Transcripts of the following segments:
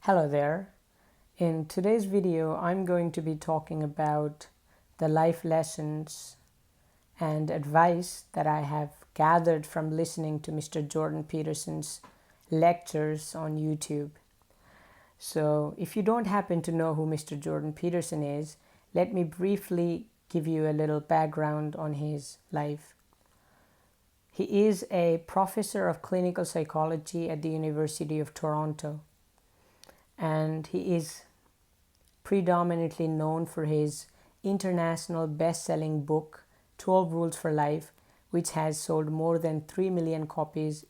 Hello there. In today's video, I'm going to be talking about the life lessons and advice that I have gathered from listening to Mr. Jordan Peterson's lectures on YouTube. So, if you don't happen to know who Mr. Jordan Peterson is, let me briefly give you a little background on his life. He is a professor of clinical psychology at the University of Toronto, and he is predominantly known for his international best-selling book 12 Rules for Life, which has sold more than 3 million copies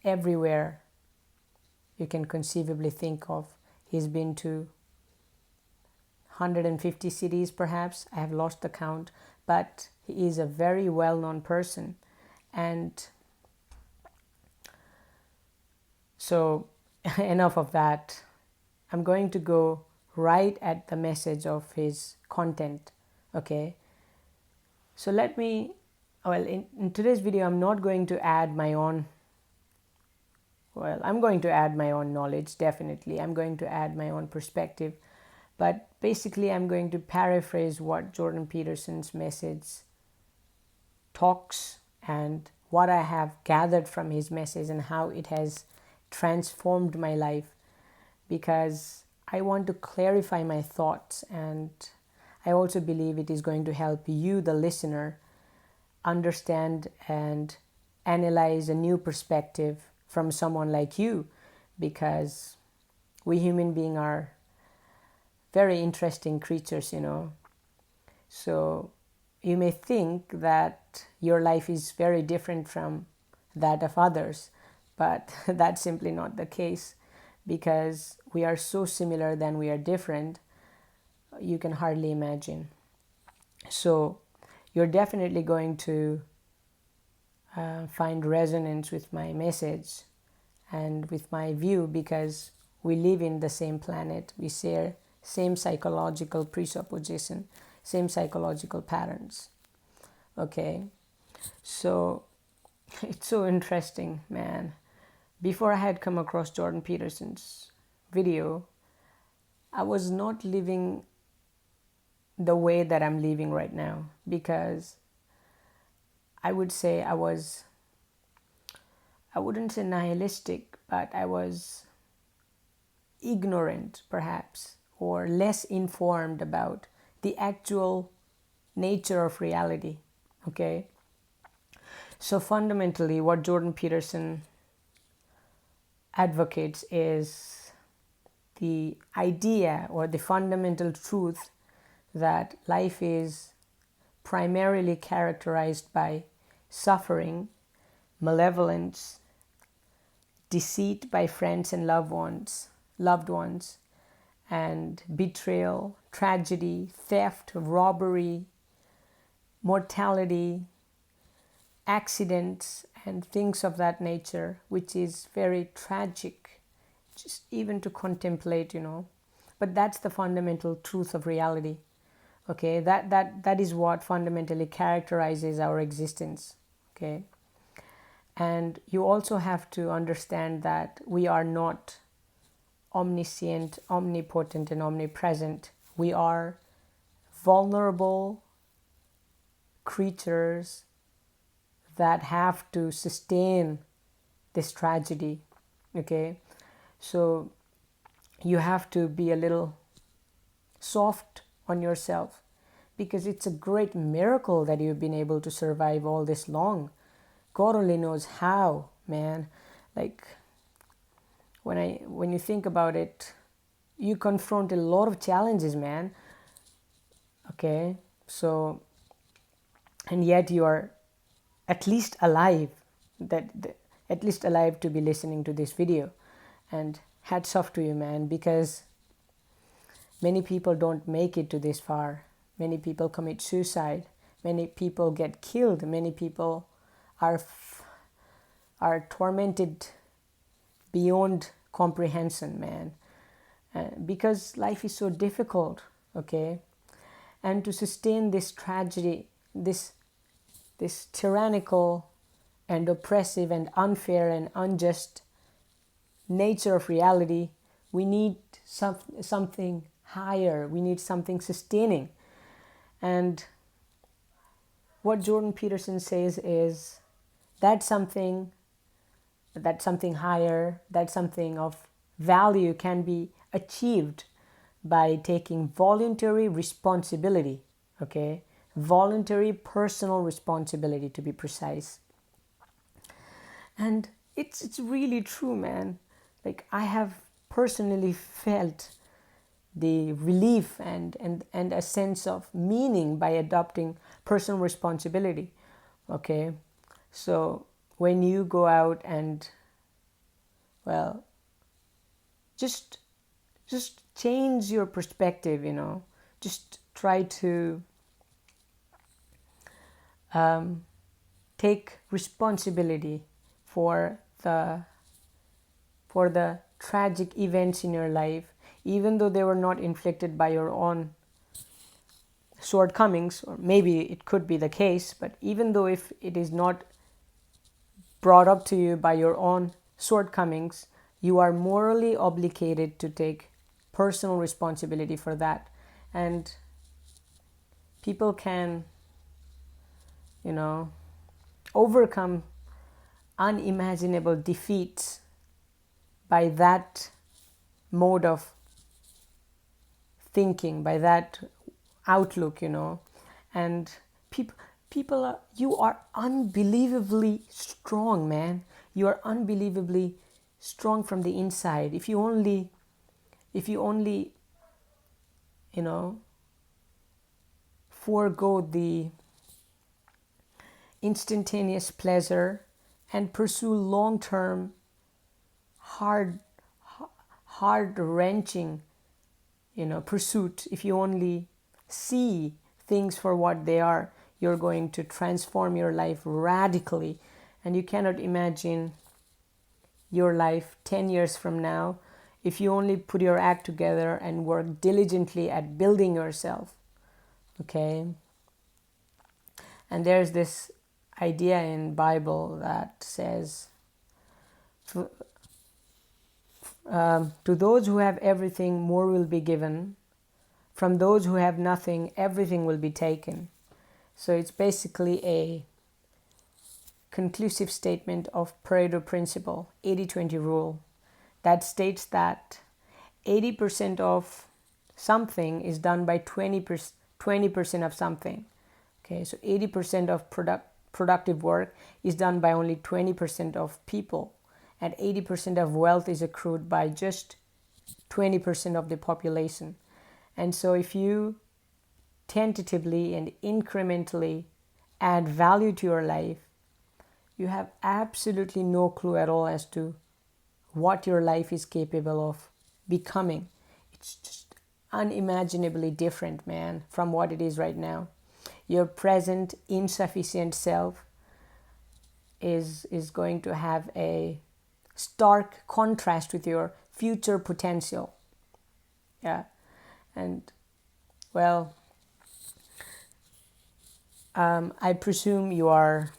everywhere you can conceivably think of. He's been to 150 cities perhaps, I have lost the count, but he is a very well-known person. And so enough of that. I'm going to go right at the message of his content. Okay, so in today's video I'm not going to add my own, I'm going to add my own knowledge, definitely. I'm going to add my own perspective, but basically I'm going to paraphrase what Jordan Peterson's message talks and what I have gathered from his message and how it has transformed my life, because I want to clarify my thoughts, and I also believe it is going to help you, the listener, understand and analyze a new perspective from someone like you, because we human beings are very interesting creatures, So you may think that your life is very different from that of others, but that's simply not the case, because we are so similar than we are different, you can hardly imagine. So you're definitely going to find resonance with my message and with my view, because we live in the same planet, we share same psychological presupposition, same psychological patterns. Okay, so it's so interesting, man. Before I had come across Jordan Peterson's video, I was not living the way that I'm living right now, because I would say I wouldn't say nihilistic, but I was ignorant perhaps, or less informed about the actual nature of reality. Okay, so fundamentally what Jordan Peterson advocates is the idea or the fundamental truth that life is primarily characterized by suffering, malevolence, deceit by friends and loved ones, and betrayal, tragedy, theft, robbery, mortality, accidents, and things of that nature, which is very tragic just even to contemplate, but that's the fundamental truth of reality. Okay, that is what fundamentally characterizes our existence. Okay, and you also have to understand that we are not omniscient, omnipotent, and omnipresent. We are vulnerable creatures that have to sustain this tragedy. Okay, so you have to be a little soft on yourself, because it's a great miracle that you've been able to survive all this long. God only knows how, man. Like, when you think about it, you confront a lot of challenges, man. Okay, so, and yet you are at least alive, at least alive to be listening to this video. And hats off to you, man, because many people don't make it to this far. Many people commit suicide, many people get killed, many people are tormented beyond comprehension, man, because life is so difficult. Okay, and to sustain this tragedy, this tyrannical and oppressive and unfair and unjust nature of reality, we need something higher. We need something sustaining. And what Jordan Peterson says is that something higher, that something of value can be achieved by taking voluntary responsibility, okay? Voluntary personal responsibility, to be precise. And it's really true, man. Like, I have personally felt the relief and a sense of meaning by adopting personal responsibility, okay? So when you go out and, well, just change your perspective, just try to take responsibility for the tragic events in your life, even though they were not inflicted by your own shortcomings, or maybe it could be the case, but even though if it is not brought up to you by your own shortcomings, you are morally obligated to take personal responsibility for that. And people can, overcome unimaginable defeats by that mode of thinking, by that outlook, and people are, you are unbelievably strong, man. You are unbelievably strong from the inside. If you only forego the instantaneous pleasure and pursue long-term hard wrenching pursuit. If you only see things for what they are, you're going to transform your life radically. And you cannot imagine your life 10 years from now if you only put your act together and work diligently at building yourself, okay? And there's this idea in Bible that says, to those who have everything, more will be given. From those who have nothing, everything will be taken. So it's basically a conclusive statement of Pareto principle, 80-20 rule, that states that 80% of something is done by 20% of something. Okay, so 80% of productive work is done by only 20% of people, and 80% of wealth is accrued by just 20% of the population. And so if you tentatively and incrementally add value to your life, you have absolutely no clue at all as to what your life is capable of becoming. It's just unimaginably different, man, from what it is right now. Your present insufficient self is going to have a stark contrast with your future potential. Yeah. And, well, I presume you're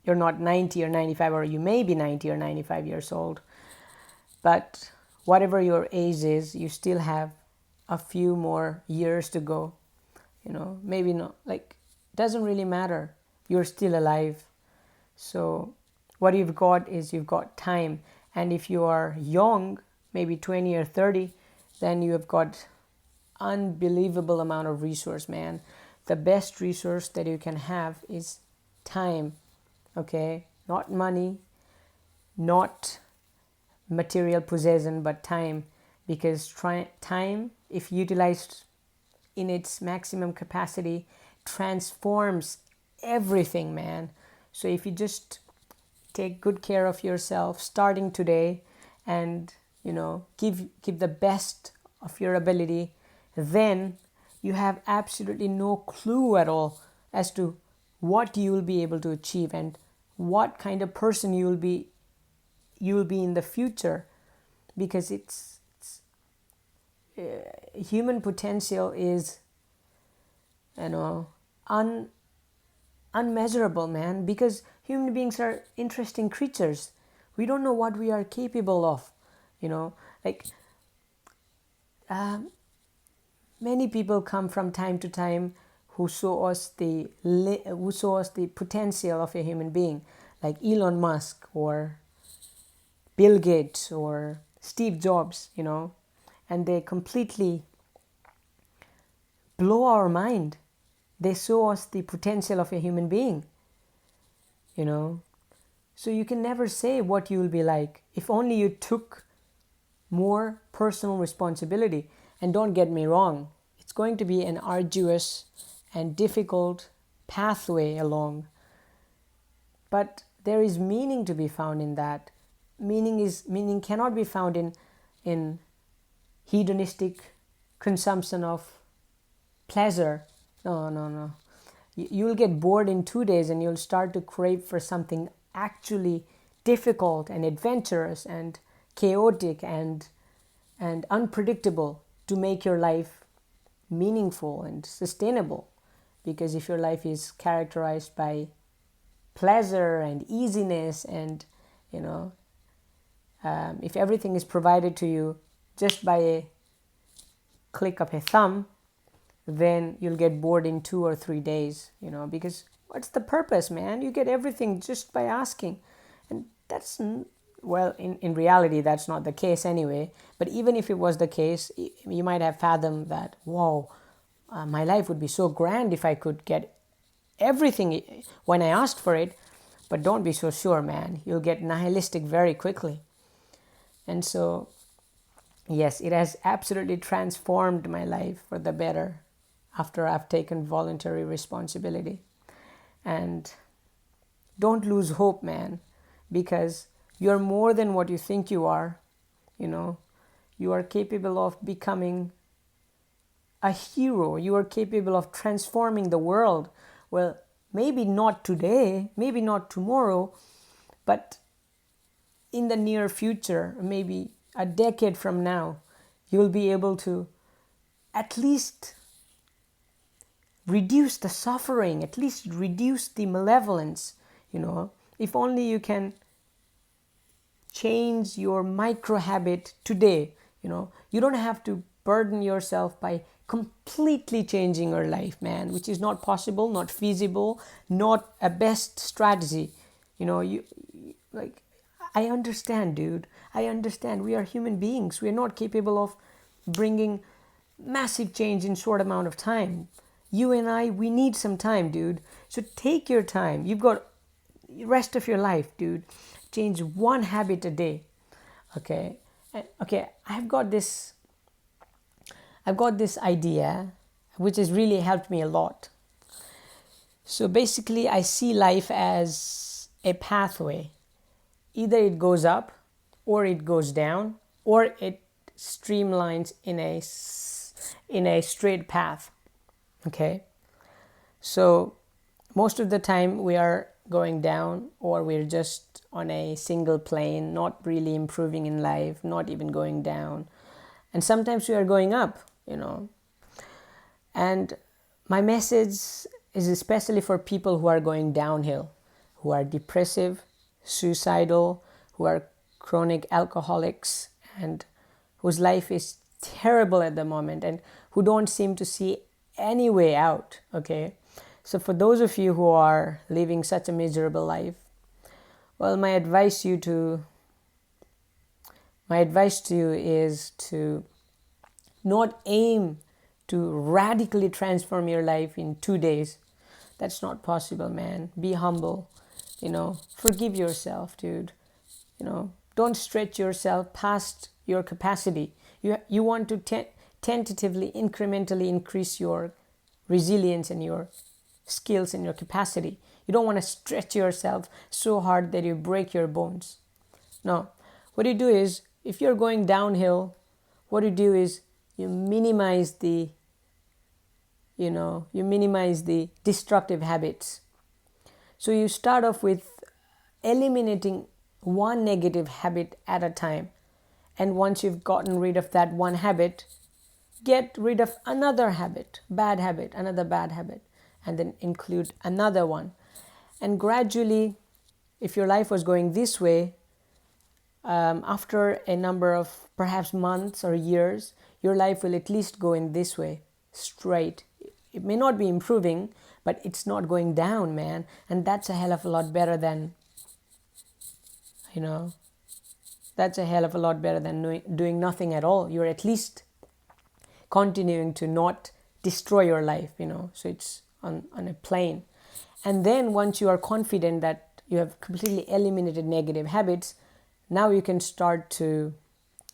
not 90 or 95, or you may be 90 or 95 years old, but whatever your age is, you still have a few more years to go. Maybe not, like, doesn't really matter. You're still alive. So what you've got is you've got time. And if you are young, maybe 20 or 30, then you have got unbelievable amount of resource, man. The best resource that you can have is time. Okay, not money, not material possession, but time. Because time, if utilized in its maximum capacity, transforms everything, man. So if you just take good care of yourself starting today, and give the best of your ability, then you have absolutely no clue at all as to what you will be able to achieve and what kind of person you will be in the future. Because it's human potential is unmeasurable, man. Because human beings are interesting creatures. We don't know what we are capable of, you know. Like, many people come from time to time who who show us the potential of a human being, like Elon Musk or Bill Gates or Steve Jobs, you know, and they completely blow our mind. They show us the potential of a human being, you know. So you can never say what you will be like. If only you took more personal responsibility. And don't get me wrong, it's going to be an arduous and difficult pathway along. But there is meaning to be found in that. Meaning cannot be found in hedonistic consumption of pleasure. No, no, no. You'll get bored in 2 days and you'll start to crave for something actually difficult and adventurous and chaotic and unpredictable to make your life meaningful and sustainable. Because if your life is characterized by pleasure and easiness and, you know, if everything is provided to you just by a click of a thumb, then you'll get bored in 2 or 3 days, you know, because what's the purpose, man? You get everything just by asking. And that's, well, in reality, that's not the case anyway. But even if it was the case, you might have fathomed that, whoa, my life would be so grand if I could get everything when I asked for it. But don't be so sure, man. You'll get nihilistic very quickly. And so, yes, it has absolutely transformed my life for the better after I've taken voluntary responsibility. And don't lose hope, man, because you're more than what you think you are. You know, you are capable of becoming a hero. You are capable of transforming the world. Well, maybe not today, maybe not tomorrow, but in the near future, maybe a decade from now, you'll be able to at least reduce the suffering, at least reduce the malevolence, you know. If only you can change your micro habit today, you know. You don't have to burden yourself by completely changing your life, man, which is not possible, not feasible, not a best strategy. You know, like, I understand, dude. I understand. We are human beings. We are not capable of bringing massive change in short amount of time. You and I, we need some time, dude. So take your time. You've got the rest of your life, dude. Change one habit a day. Okay. Okay. I've got this idea which has really helped me a lot. So basically, I see life as a pathway. Either it goes up or it goes down or it streamlines in a straight path. Okay. So most of the time we are going down, or we're just on a single plane, not really improving in life, not even going down. And sometimes we are going up, you know. And my message is especially for people who are going downhill, who are depressive, suicidal, who are chronic alcoholics, and whose life is terrible at the moment, and who don't seem to see any way out. Okay. So for those of you who are living such a miserable life, well, my advice to you is to not aim to radically transform your life in 2 days. That's not possible, man. Be humble, you know. Forgive yourself, dude. You know, don't stretch yourself past your capacity. You want to tentatively, incrementally increase your resilience and your skills and your capacity. You don't want to stretch yourself so hard that you break your bones. No. What you do is, if you're going downhill, what you do is you minimize the destructive habits. So you start off with eliminating one negative habit at a time. And once you've gotten rid of that one habit, get rid of another habit, bad habit, another bad habit, and then include another one. And gradually, if your life was going this way, after a number of perhaps months or years, your life will at least go in this way, straight. It may not be improving, but it's not going down, man. And that's a hell of a lot better than, you know, that's a hell of a lot better than doing nothing at all. You're at least continuing to not destroy your life, so it's on a plane. And then once you are confident that you have completely eliminated negative habits, now you can start to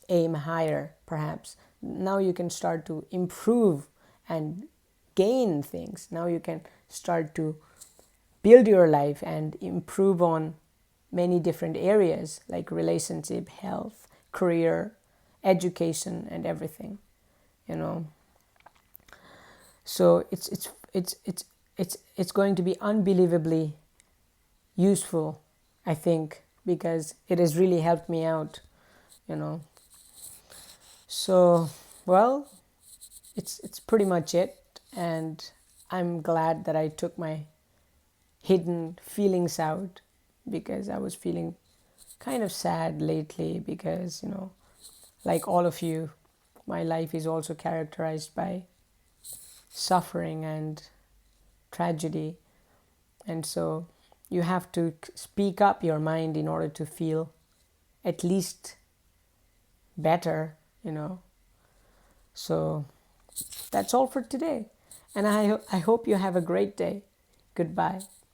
aim higher, perhaps. Now you can start to improve and gain things. Now you can start to build your life and improve on many different areas like relationship, health, career, education, and everything. You know, so it's going to be unbelievably useful, I think, because it has really helped me out. You know, so well, it's pretty much it, and I'm glad that I took my hidden feelings out, because I was feeling kind of sad lately, because like all of you, my life is also characterized by suffering and tragedy. And so you have to speak up your mind in order to feel at least better. So that's all for today. And I hope you have a great day. Goodbye.